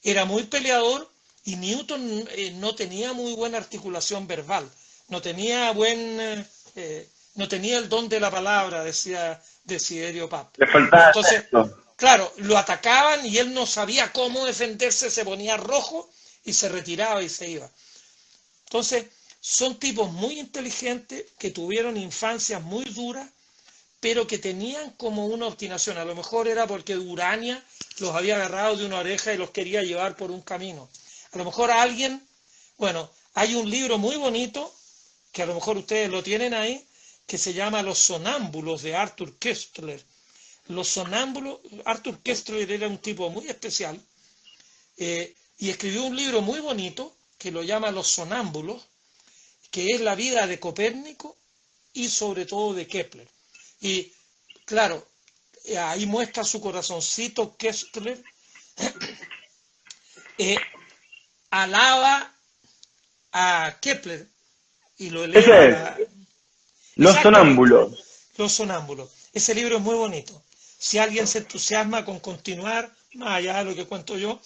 era muy peleador y Newton no tenía muy buena articulación verbal, no tenía no tenía el don de la palabra, decía Desiderio Pap. Le faltaba Entonces, esto. claro, lo atacaban y él no sabía cómo defenderse, se ponía rojo y se retiraba y se iba. Entonces, son tipos muy inteligentes que tuvieron infancias muy duras, pero que tenían como una obstinación. A lo mejor era porque Urania los había agarrado de una oreja y los quería llevar por un camino. A lo mejor alguien, bueno, hay un libro muy bonito, que a lo mejor ustedes lo tienen ahí, que se llama Los sonámbulos de Arthur Koestler. Los sonámbulos, Arthur Koestler era un tipo muy especial, y escribió un libro muy bonito que lo llama Los sonámbulos, que es la vida de Copérnico y sobre todo de Kepler. Y claro, ahí muestra su corazoncito Kepler, alaba a Kepler y lo eleva a Ese es, la... Los Exactamente, Sonámbulos. Los sonámbulos. Ese libro es muy bonito. Si alguien se entusiasma con continuar, más allá de lo que cuento yo,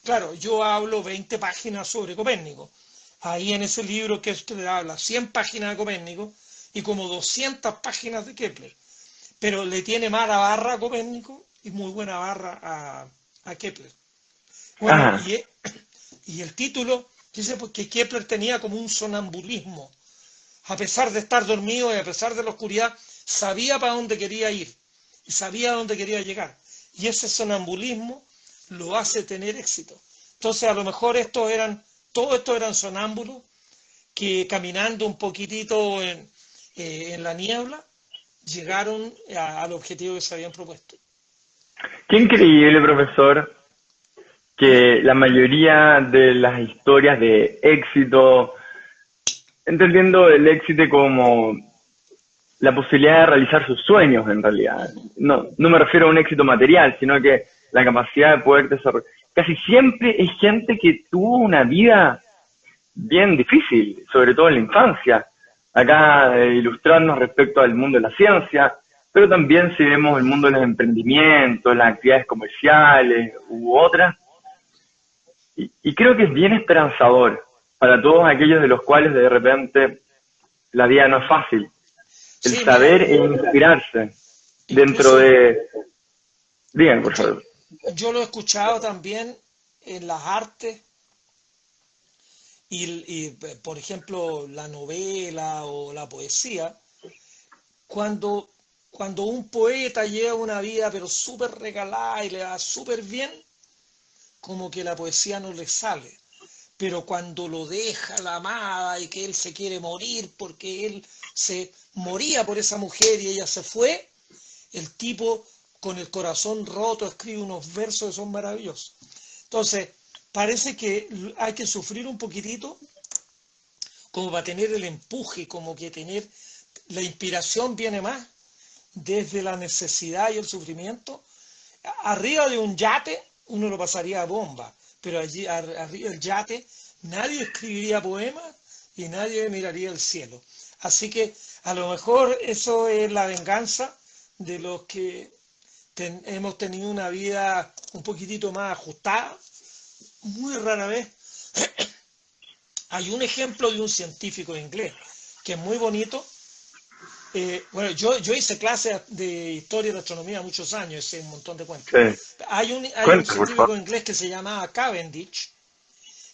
claro, yo hablo 20 páginas sobre Copérnico. Ahí en ese libro Kepler habla 100 páginas de Copérnico y como 200 páginas de Kepler. Pero le tiene mala barra a Copérnico y muy buena barra a Kepler. Bueno, Ajá. y el título dice pues, que Kepler tenía como un sonambulismo. A pesar de estar dormido y a pesar de la oscuridad, sabía para dónde quería ir y sabía a dónde quería llegar. Y ese sonambulismo lo hace tener éxito. Entonces, a lo mejor todos estos eran sonámbulos que caminando un poquitito en la niebla, llegaron al objetivo que se habían propuesto. Qué increíble, profesor, que la mayoría de las historias de éxito, entendiendo el éxito como la posibilidad de realizar sus sueños en realidad. No, no me refiero a un éxito material, sino que la capacidad de poder desarrollar. Casi siempre es gente que tuvo una vida bien difícil, sobre todo en la infancia. Acá ilustrarnos respecto al mundo de la ciencia, pero también si vemos el mundo de los emprendimientos, las actividades comerciales u otras. Y creo que es bien esperanzador para todos aquellos de los cuales de repente la vida no es fácil. El Sí, mira, saber e inspirarse dentro incluso de... Díganme, por yo, favor. yo lo he escuchado también en las artes por ejemplo, la novela o la poesía. cuando un poeta lleva una vida pero súper regalada y le va súper bien, como que la poesía no le sale. Pero cuando lo deja la amada y que él se quiere morir porque él se moría por esa mujer y ella se fue, el tipo con el corazón roto escribe unos versos que son maravillosos. Entonces, parece que hay que sufrir un poquitito como para tener el empuje, como que tener la inspiración viene más desde la necesidad y el sufrimiento. Arriba de un yate uno lo pasaría a bomba, pero allí arriba del yate nadie escribiría poemas y nadie miraría el cielo. Así que a lo mejor eso es la venganza de los que hemos tenido una vida un poquitito más ajustada. Muy rara vez hay un ejemplo de un científico inglés que es muy bonito. Bueno, yo hice clases de historia de astronomía muchos años, hice un montón de cuentos. Sí. Hay un Cuenta, por científico favor. inglés que se llamaba Cavendish,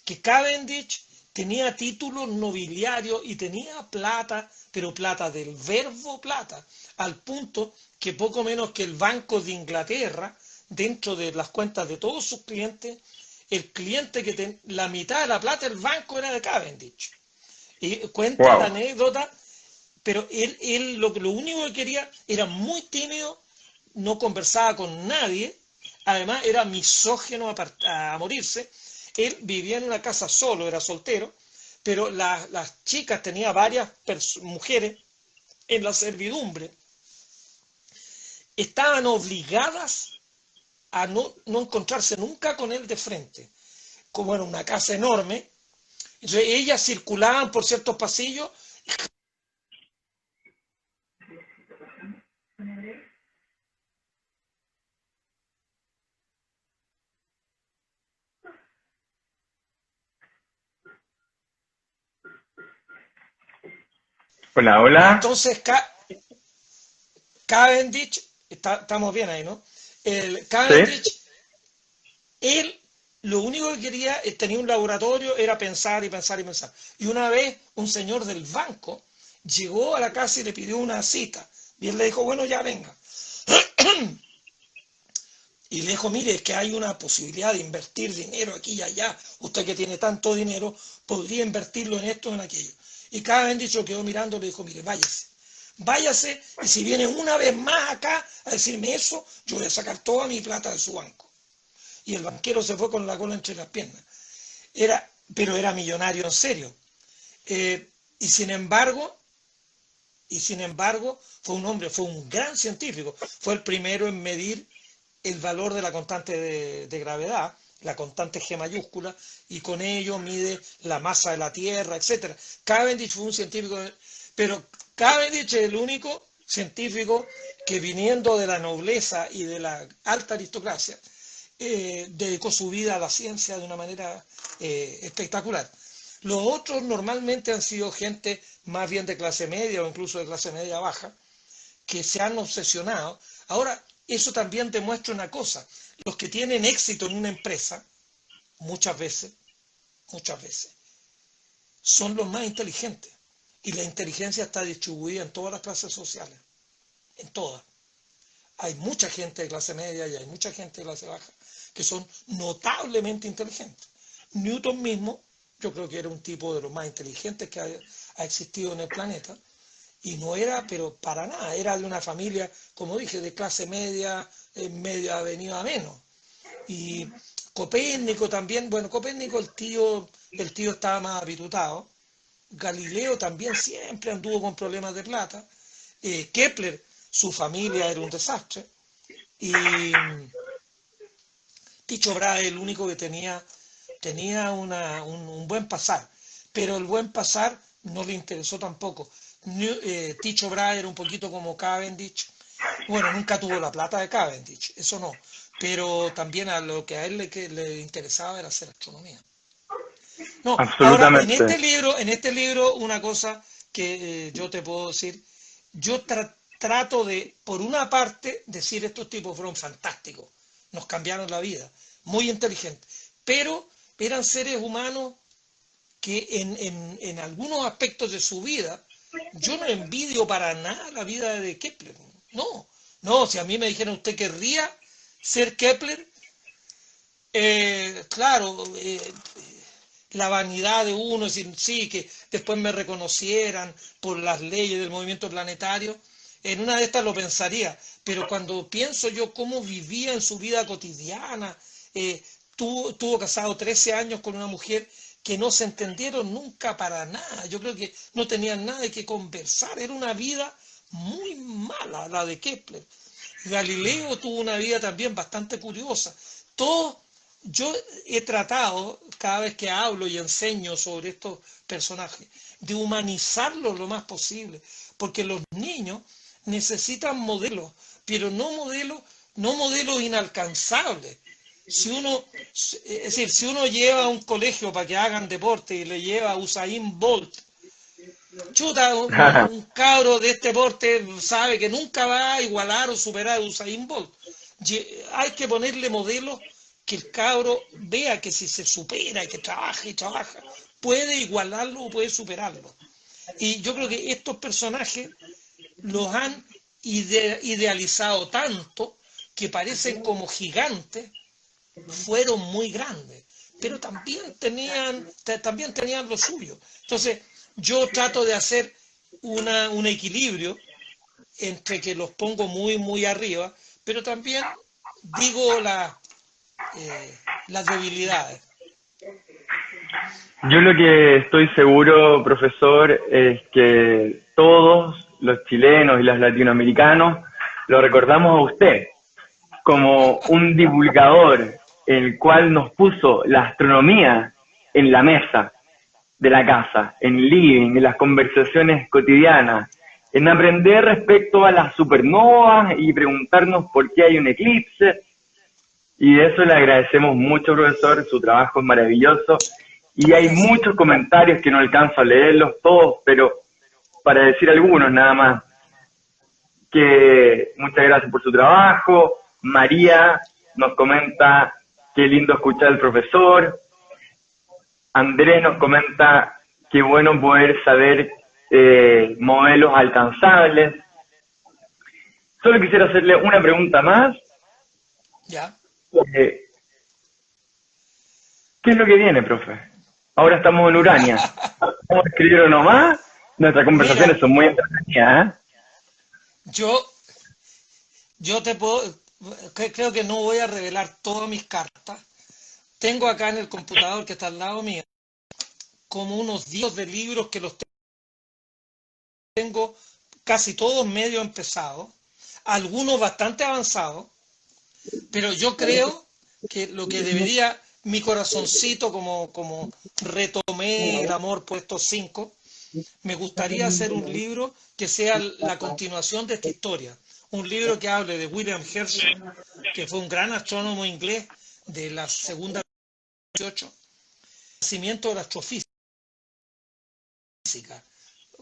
que Cavendish tenía títulos nobiliarios y tenía plata, pero plata del verbo plata, al punto que poco menos que el Banco de Inglaterra, dentro de las cuentas de todos sus clientes, el cliente que la mitad de la plata del banco era de Cavendish. Y cuenta la Wow. anécdota, pero él lo único que quería era muy tímido, no conversaba con nadie, además era misógino a morirse. Él vivía en una casa solo, era soltero, pero las chicas, tenía varias mujeres en la servidumbre, estaban obligadas a no encontrarse nunca con él de frente. Como era una casa enorme, entonces ellas circulaban por ciertos pasillos. Hola, hola. Entonces Cavendish, estamos bien ahí, ¿no? El Sí. Cavendish, él lo único que quería, tenía un laboratorio, era pensar y pensar y pensar. Y una vez un señor del banco llegó a la casa y le pidió una cita. Y él le dijo, bueno, ya venga. Y le dijo, mire, es que hay una posibilidad de invertir dinero aquí y allá. Usted que tiene tanto dinero, podría invertirlo en esto o en aquello. Y Cavendish lo quedó mirando y le dijo, mire, váyase. Váyase y si viene una vez más acá a decirme eso, yo voy a sacar toda mi plata de su banco. Y el banquero se fue con la cola entre las piernas. Pero era millonario en serio. Eh, y sin embargo, fue un gran científico. Fue el primero en medir el valor de la constante de gravedad, la constante G mayúscula, y con ello mide la masa de la Tierra, etc. Cavendish fue un científico, pero Cavendish es el único científico que, viniendo de la nobleza y de la alta aristocracia, dedicó su vida a la ciencia de una manera espectacular. Los otros normalmente han sido gente más bien de clase media o incluso de clase media baja, que se han obsesionado. Ahora, eso también demuestra una cosa: los que tienen éxito en una empresa, muchas veces, son los más inteligentes. Y la inteligencia está distribuida en todas las clases sociales, en todas. Hay mucha gente de clase media y hay mucha gente de clase baja que son notablemente inteligentes. Newton mismo, yo creo que era un tipo de los más inteligentes que ha existido en el planeta, y no era, pero para nada, era de una familia, como dije, de clase media, media avenida menos. Y Copérnico también, bueno, Copérnico el tío estaba más habitutado. Galileo también siempre anduvo con problemas de plata. Kepler, su familia era un desastre. Y Tycho Brahe, el único que tenía un buen pasar, pero el buen pasar no le interesó tampoco. Tycho Brahe era un poquito como Cavendish. Bueno, nunca tuvo la plata de Cavendish, eso no, pero también a lo que a él le interesaba era hacer astronomía. No, ahora Absolutamente. en este libro una cosa que yo te puedo decir, yo trato de, por una parte, decir estos tipos fueron fantásticos, nos cambiaron la vida, muy inteligentes, pero eran seres humanos que en algunos aspectos de su vida yo no envidio para nada la vida de Kepler. No, no, si a mí me dijeran usted querría ser Kepler, claro, la vanidad de uno, decir, sí, que después me reconocieran por las leyes del movimiento planetario, en una de estas lo pensaría, pero cuando pienso yo cómo vivía en su vida cotidiana, tuvo casado 13 años con una mujer que no se entendieron nunca para nada, yo creo que no tenían nada de qué conversar, era una vida muy mala la de Kepler. Galileo tuvo una vida también bastante curiosa. Todo, yo he tratado, cada vez que hablo y enseño sobre estos personajes, de humanizarlos lo más posible, porque los niños necesitan modelos, pero no modelos inalcanzables. Si uno, es decir, si uno lleva a un colegio para que hagan deporte y le lleva a Usain Bolt, chuta, un cabro de este porte sabe que nunca va a igualar o superar a Usain Bolt. Hay que ponerle modelos que el cabro vea que si se supera y que trabaja y trabaja, puede igualarlo o puede superarlo. Y yo creo que estos personajes los han idealizado tanto que parecen como gigantes, fueron muy grandes, pero también tenían lo suyo. Entonces, yo trato de hacer un equilibrio entre que los pongo muy, muy arriba, pero también digo las debilidades. Yo lo que estoy seguro, profesor, es que todos los chilenos y los latinoamericanos lo recordamos a usted como un divulgador, el cual nos puso la astronomía en la mesa de la casa, en el living, en las conversaciones cotidianas, en aprender respecto a las supernovas y preguntarnos por qué hay un eclipse. Y de eso le agradecemos mucho, profesor, su trabajo es maravilloso. Y hay Gracias. muchos comentarios que no alcanzo a leerlos todos, pero para decir algunos nada más, que muchas gracias por su trabajo. María nos comenta, qué lindo escuchar al profesor. Andrés nos comenta, qué bueno poder saber modelos alcanzables. Solo quisiera hacerle una pregunta más. ¿Ya? Eh, ¿Qué es lo que viene, profe? Ahora estamos en Urania. ¿Vamos a escribir uno más? Nuestras Mira, conversaciones son muy entretenidas, ¿eh? yo, yo te puedo, creo que no voy a revelar todas mis cartas. Tengo acá en el computador que está al lado mío como unos 10 de libros que los tengo casi todos medio empezados, algunos bastante avanzados, pero yo creo que lo que debería, mi corazoncito, como retomé el amor por estos 5, me gustaría hacer un libro que sea la continuación de esta historia. Un libro que hable de William Herschel, que fue un gran astrónomo inglés de la segunda 18, nacimiento de la astrofísica.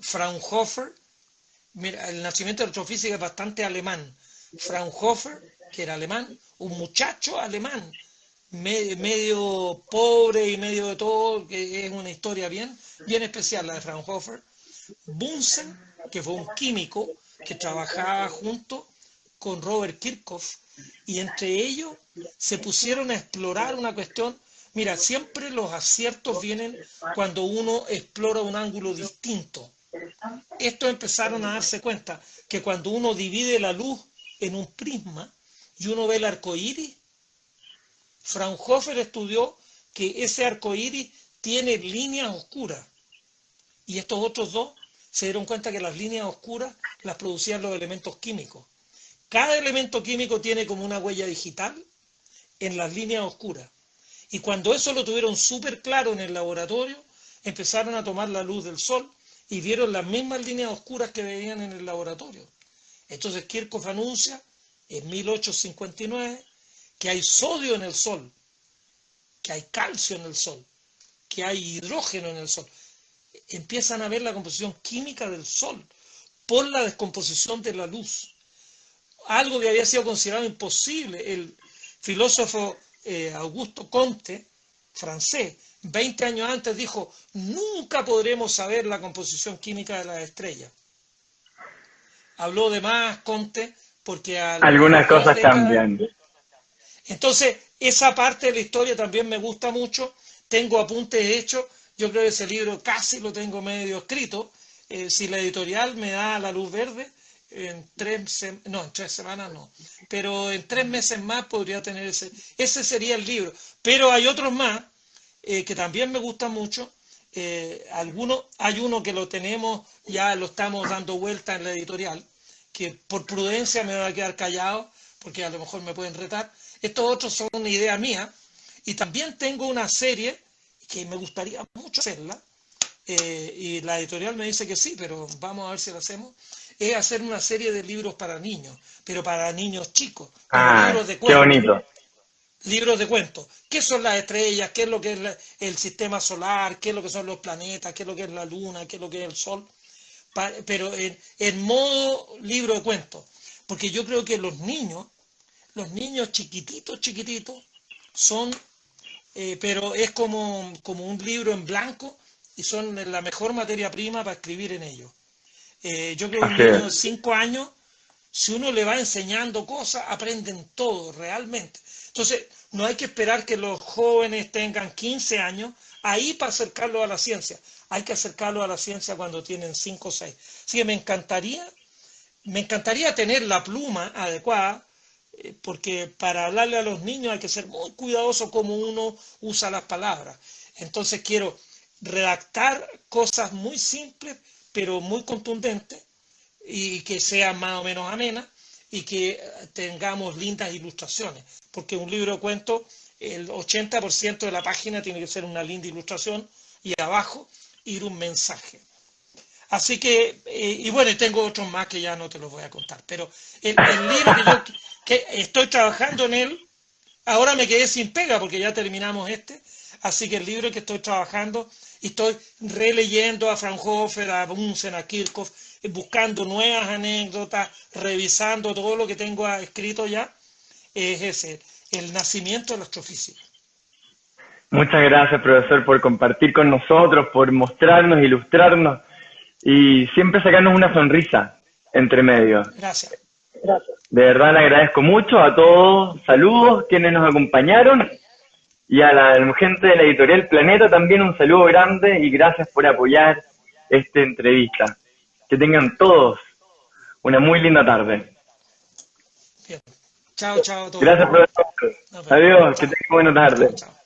Fraunhofer, mira, el nacimiento de la astrofísica es bastante alemán. Fraunhofer, que era alemán, un muchacho alemán, medio pobre y medio de todo, que es una historia bien especial la de Fraunhofer. Bunsen, que fue un químico que trabajaba junto con Robert Kirchhoff, y entre ellos se pusieron a explorar una cuestión. Mira, siempre los aciertos vienen cuando uno explora un ángulo distinto. Estos empezaron a darse cuenta que cuando uno divide la luz en un prisma y uno ve el arco iris, Fraunhofer estudió que ese arco iris tiene líneas oscuras. Y estos otros dos se dieron cuenta que las líneas oscuras las producían los elementos químicos. Cada elemento químico tiene como una huella digital en las líneas oscuras. Y cuando eso lo tuvieron súper claro en el laboratorio, empezaron a tomar la luz del sol y vieron las mismas líneas oscuras que veían en el laboratorio. Entonces Kirchhoff anuncia en 1859 que hay sodio en el sol, que hay calcio en el sol, que hay hidrógeno en el sol. Empiezan a ver la composición química del sol por la descomposición de la luz. Algo que había sido considerado imposible. El filósofo Augusto Comte francés, 20 años antes dijo, nunca podremos saber la composición química de las estrellas. Habló de más Comte porque a Algunas las 2 cosas décadas... cambian. Entonces, esa parte de la historia también me gusta mucho. Tengo apuntes hechos. Yo creo que ese libro casi lo tengo medio escrito. Si la editorial me da la luz verde, en 3 semanas no. Pero en 3 meses más podría tener ese. Ese sería el libro. Pero hay otros más que también me gustan mucho. Hay uno que lo tenemos, ya lo estamos dando vuelta en la editorial, que por prudencia me voy a quedar callado, porque a lo mejor me pueden retar. Estos otros son una idea mía. Y también tengo una serie que me gustaría mucho hacerla, y la editorial me dice que sí, pero vamos a ver si lo hacemos, es hacer una serie de libros para niños, pero para niños chicos, como Ah, libros de qué cuentos. bonito. Libros de cuentos. ¿Qué son las estrellas? ¿Qué es lo que es el sistema solar? ¿Qué es lo que son los planetas? ¿Qué es lo que es la luna? ¿Qué es lo que es el sol? Pero en modo libro de cuentos. Porque yo creo que los niños chiquititos, chiquititos, son, pero es como un libro en blanco y son la mejor materia prima para escribir en ellos. Yo creo que un Así niño de es. 5 años, si uno le va enseñando cosas, aprenden todo realmente. Entonces, no hay que esperar que los jóvenes tengan 15 años ahí para acercarlos a la ciencia. Hay que acercarlos a la ciencia cuando tienen 5 o 6. Así que me encantaría tener la pluma adecuada, porque para hablarle a los niños hay que ser muy cuidadoso como uno usa las palabras. Entonces quiero redactar cosas muy simples, pero muy contundentes, y que sean más o menos amenas, y que tengamos lindas ilustraciones, porque un libro de cuentos, el 80% de la página tiene que ser una linda ilustración y abajo ir un mensaje. Así que, y bueno, tengo otros más que ya no te los voy a contar, pero el libro que estoy trabajando en él, ahora me quedé sin pega porque ya terminamos así que el libro que estoy trabajando, y estoy releyendo a Fraunhofer, a Bunsen, a Kirchhoff, buscando nuevas anécdotas, revisando todo lo que tengo escrito ya, es ese, el nacimiento de la astrofísica. Muchas gracias, profesor, por compartir con nosotros, por mostrarnos, ilustrarnos y siempre sacarnos una sonrisa entre medio. Gracias. De verdad le agradezco mucho a todos. Saludos quienes nos acompañaron y a la gente de la editorial Planeta también un saludo grande y gracias por apoyar esta entrevista. Que tengan todos una muy linda tarde. Bien. Chao, chao a todos. Gracias, profesor. Nos vemos. Adiós, que Chao. tengan buena Chao, tarde. chao.